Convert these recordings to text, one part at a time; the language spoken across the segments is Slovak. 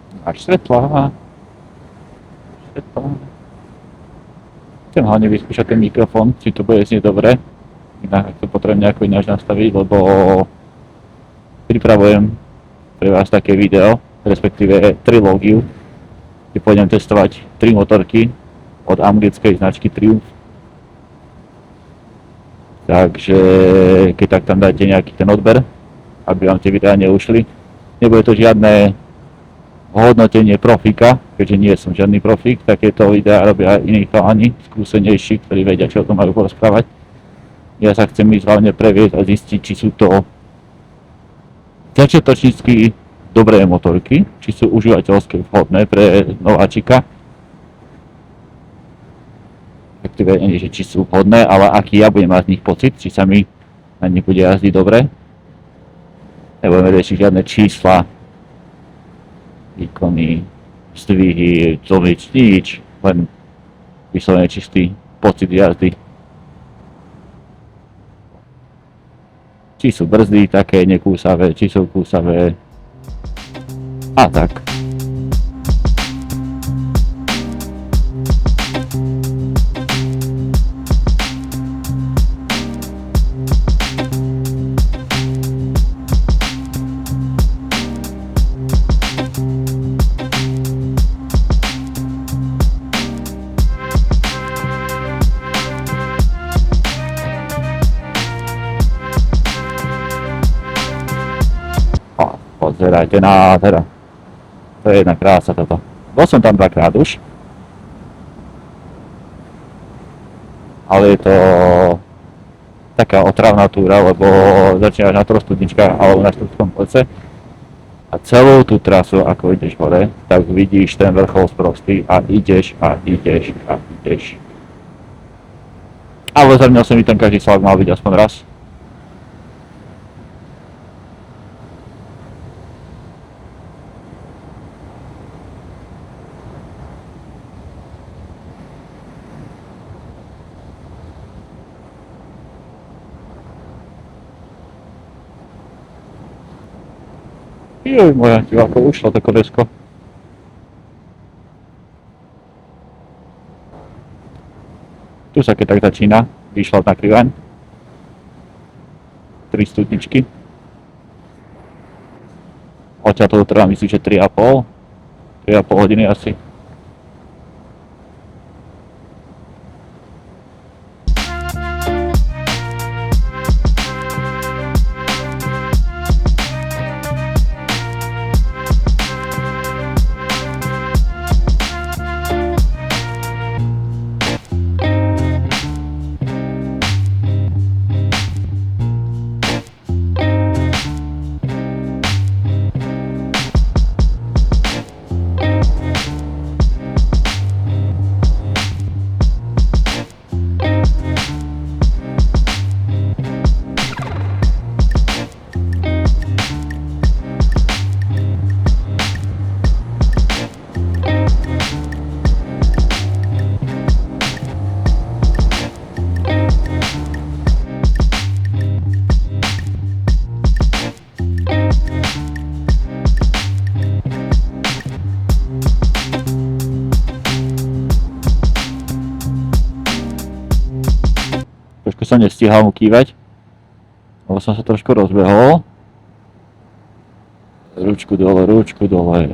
Máš svetlá. Svetlá. Chcem hlavne vyskúšať ten mikrofón, či to bude znieť dobre. Inak to potrebujem nejako ináč nastaviť, lebo pripravujem pre vás také video, respektíve trilógiu, kde pôjdem testovať 3 motorky od anglickej značky Triumph. Takže keď tak tam dáte nejaký ten odber, aby vám tie videá neušli. Nebude to žiadne hodnotenie profíka, keďže nie som žiadny profík, takéto videá robia aj iní chalani, skúsenejší, ktorí vedia, čo o tom majú porozprávať. Ja sa chcem ísť hlavne previesť a zistiť, či sú to začiatočnícky dobré motorky, či sú užívateľské vhodné pre nováčika. Respektíve nie, že či sú vhodné, ale aký ja budem mať z nich pocit, či sa mi na nich bude jazdiť dobre. Nebudeme riešiť žiadne čísla, výkony, zdvihy, nič, len vyslovene čistý pocit jazdy. Či sú brzdy také nekúsavé, či sú kúsavé a tak. Pozerajte nádhera. To je jedna krása toto. Bol som tam dvakrát už. Ale je to taká otravná túra, lebo začínaš na trostudničkách alebo na Štrbskom plece. A celú tú trasu, ako ideš hore, tak vidíš ten vrchol sprostý a ideš a ideš a ideš. Ale za mňa som mi tam každý slag mal byť aspoň raz. Joj moja, ako ušlo to kolesko. Tu sa keď tak začína, vyšla na krivaň. 3 stupničky. Odtiaľ to trvá myslím, že 3,5 hodiny asi. Trošku som nestíhal mu kývať, lebo som sa trošku rozbehol. Ručku dole, ručku dole.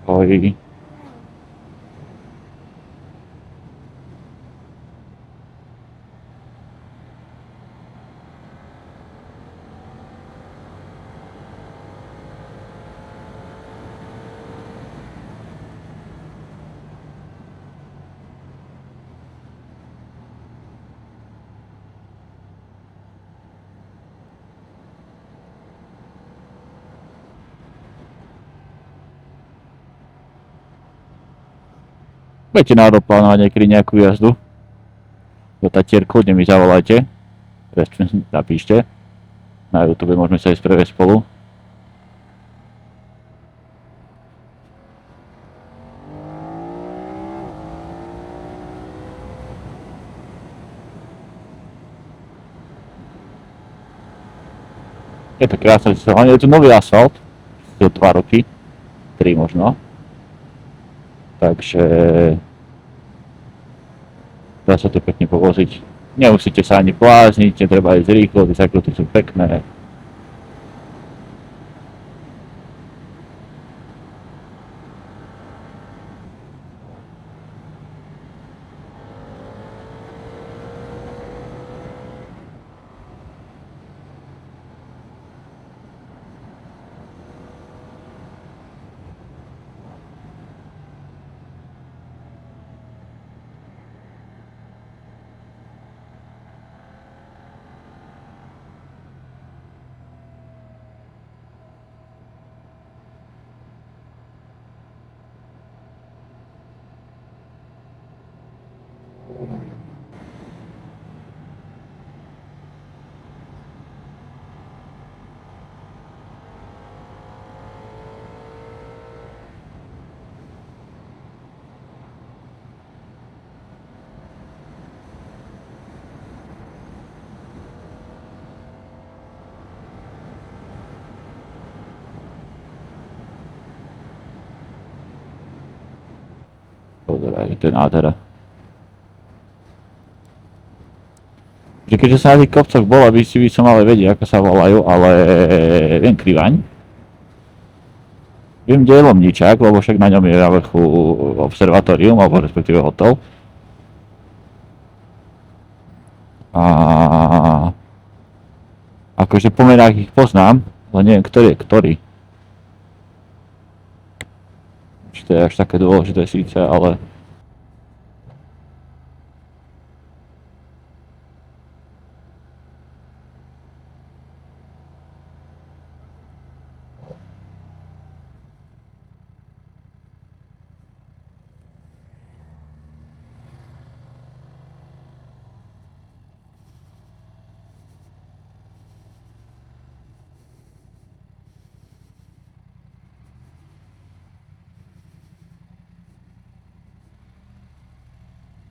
Oj. Budete náhodou plánovať niekedy nejakú jazdu do Tatier, kľudne mi zavolajte, napíšte, na YouTube môžeme sa ísť previesť spolu. Je to krásne, hlavne je to nový asfalt, to 2 roky, 3 možno, takže dá sa to pekne povoziť. Nemusíte sa ani blázniť, netreba ísť rýchlo, tie zakruty sú pekné. Pozeraj, to je nádhera. Že keďže sa na tých kopcoch bol, aby si by som ale vedel, ako sa volajú, ale viem Krivaň. Viem, kde je Lomničák, lebo však na ňom je na vrchu observatórium, alebo respektíve hotel. A akože po menách ich poznám, ale neviem, ktorý je ktorý. Či to je až také dôležité síce, ale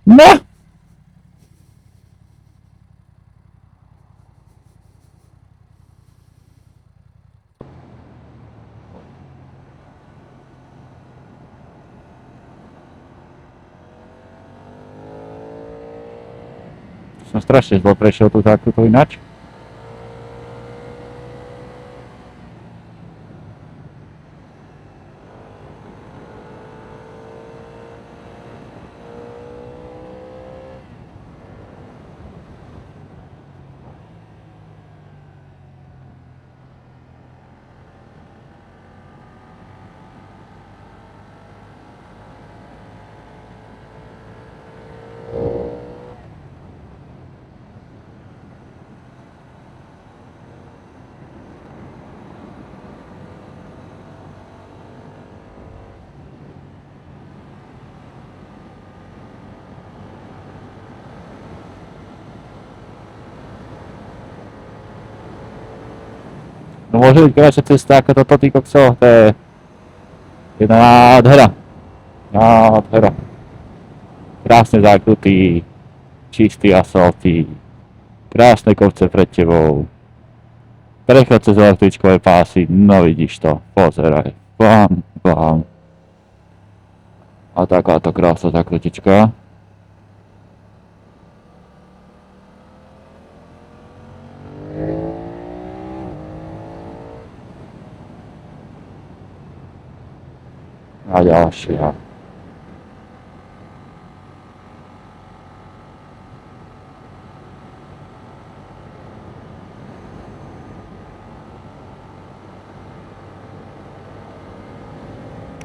no! Som strašne zlo prešiel tú takúto ináč. No môže byť kratšia cesta ako toto, ty kokso, to je jedna nádhera. Nádhera. Krásne zákruty, čistý asfalty, krásne kopce pred tebou, prechod cez električkové pásy, no vidíš to, pozeraj, bam, bam. A takáto krásna zakrutička. A ďalšia.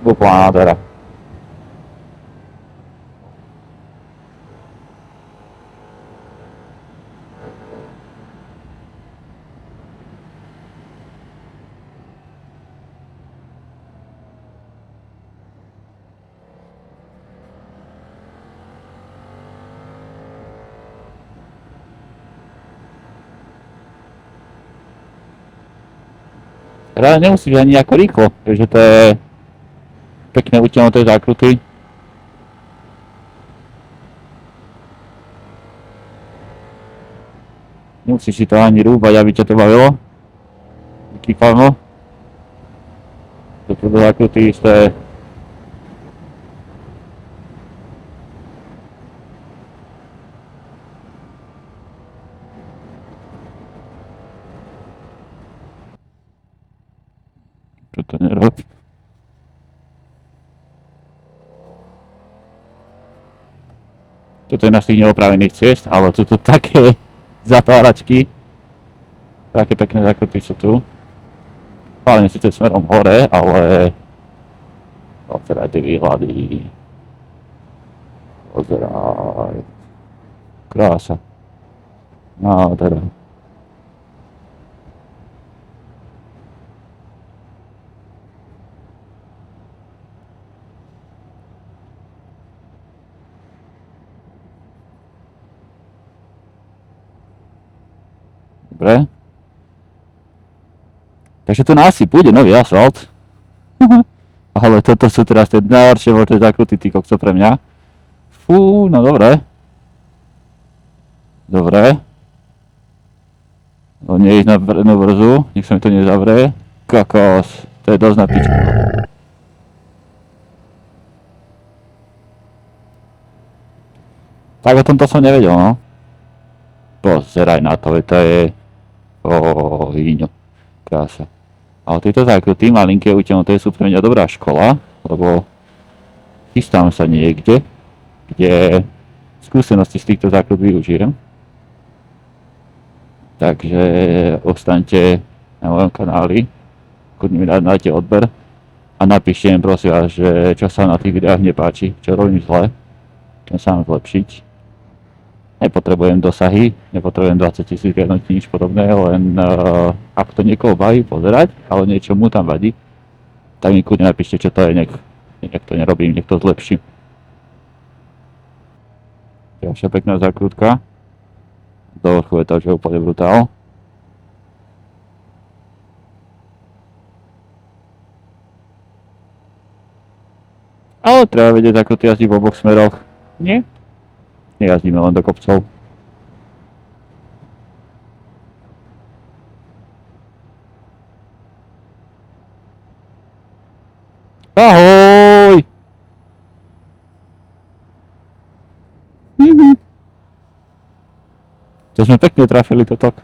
Úplná nádhera. Ale nemusíš ani nejako rýchlo, takže to je pekné utiahnuté zákruty. Nemusíš si to ani rúbať, aby ťa to bavilo. kýfamo. Toto do zakruty isté. Čo to nerobí? Toto je na z tých neopravených ciest, ale sú tu také zapáračky. Také pekné zakruty sú tu. Hlavne síce smerom hore, ale pozeraj tie výhľady. Pozeraj. Krása. Nádhera. Dobre. Takže tu asi pôjde nový asfalt. Ale toto sú teraz tie najhoršie možné zakruty, ty kokso pre mňa. Fú, no dobre. Dobre. No nie ísť na brnú brzu, nech sa mi to nezavrie. Kokos, to je dosť na pičku. Tak o tomto som nevedel, no. Pozeraj na to, to je... Íňo. Krása. Ale tieto zákruty, malinké utiahnuté, sú pre mňa dobrá škola, lebo chystám sa niekde, kde skúsenosti z týchto zákrut využijem. Takže ostaňte na mojom kanáli, kľudne mi dajte odber a napíšte mi prosím vás, že čo sa na tých videách nepáči, čo robím zle, chcem sa vám zlepšiť. Nepotrebujem dosahy, nepotrebujem 20 000 viednotí, nič podobné, len ak to niekoho baví pozerať, ale niečo mu tam vadí, tak mi kľudne napíšte, čo to je, nech to nerobím, nech to zlepší. Ďalšia pekná zakrutka. Do vrchu je to, že je úplne brutál. Ale treba vedieť, ako ty jazdí v oboch smeroch. Nie? Nejazdíme len do kopcov. Ahoj! To sme pekne trafili totok.